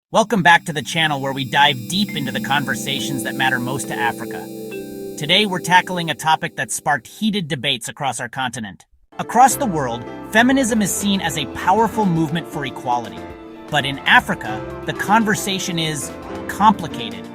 Welcome back to the channel where we dive deep into the conversations that matter most to Africa. Today we're tackling a topic that sparked heated debates across our continent. Across the world, feminism is seen as a powerful movement for equality. But in Africa, the conversation is complicated.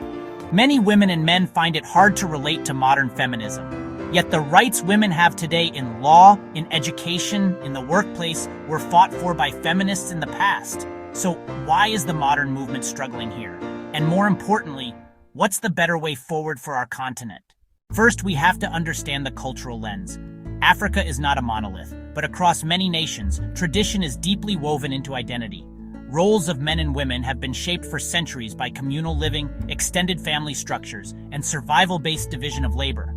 Many women and men find it hard to relate to modern feminism. Yet the rights women have today in law, in education, in the workplace were fought for by feminists in the past. So why is the modern movement struggling here? And more importantly, what's the better way forward for our continent? First, we have to understand the cultural lens. Africa is not a monolith, but across many nations, tradition is deeply woven into identity. Roles of men and women have been shaped for centuries by communal living, extended family structures, and survival-based division of labor.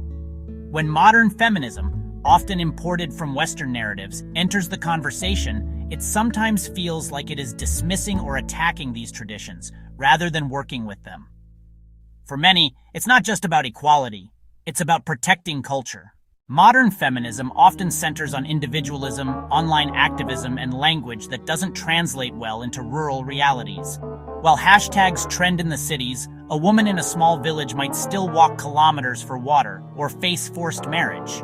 When modern feminism, often imported from Western narratives, enters the conversation, it sometimes feels like it is dismissing or attacking these traditions, rather than working with them. For many, it's not just about equality, it's about protecting culture. Modern feminism often centers on individualism, online activism, and language that doesn't translate well into rural realities. While hashtags trend in the cities, a woman in a small village might still walk kilometers for water or face forced marriage.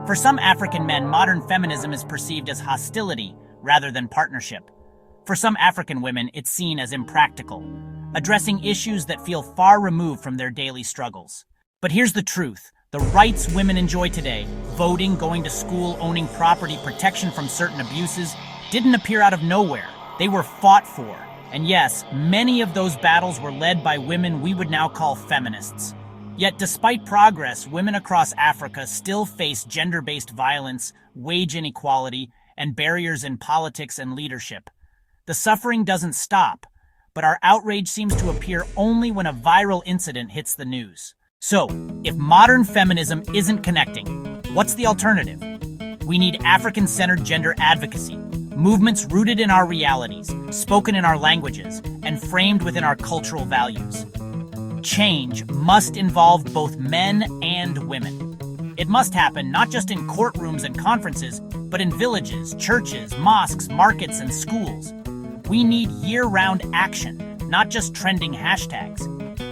For some African men, modern feminism is perceived as hostility rather than partnership. For some African women, it's seen as impractical, addressing issues that feel far removed from their daily struggles. But here's the truth. The rights women enjoy today, voting, going to school, owning property, protection from certain abuses, didn't appear out of nowhere. They were fought for. And yes, many of those battles were led by women we would now call feminists. Yet despite progress, women across Africa still face gender-based violence, wage inequality, and barriers in politics and leadership. The suffering doesn't stop, but our outrage seems to appear only when a viral incident hits the news. So, if modern feminism isn't connecting, what's the alternative? We need African-centered gender advocacy, movements rooted in our realities, spoken in our languages, and framed within our cultural values. Change must involve both men and women. It must happen not just in courtrooms and conferences, but in villages, churches, mosques, markets, and schools. We need year-round action, not just trending hashtags.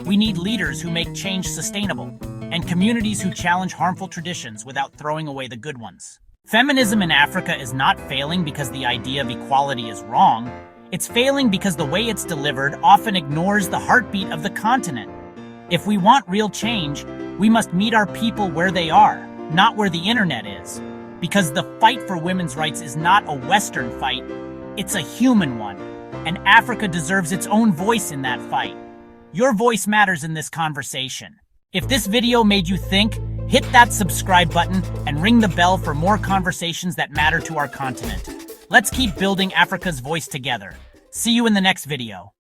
We need leaders who make change sustainable, and communities who challenge harmful traditions without throwing away the good ones. Feminism in Africa is not failing because the idea of equality is wrong. It's failing because the way it's delivered often ignores the heartbeat of the continent. If we want real change, we must meet our people where they are, not where the internet is. Because the fight for women's rights is not a Western fight, it's a human one. And Africa deserves its own voice in that fight. Your voice matters in this conversation. If this video made you think, hit that subscribe button and ring the bell for more conversations that matter to our continent. Let's keep building Africa's voice together. See you in the next video.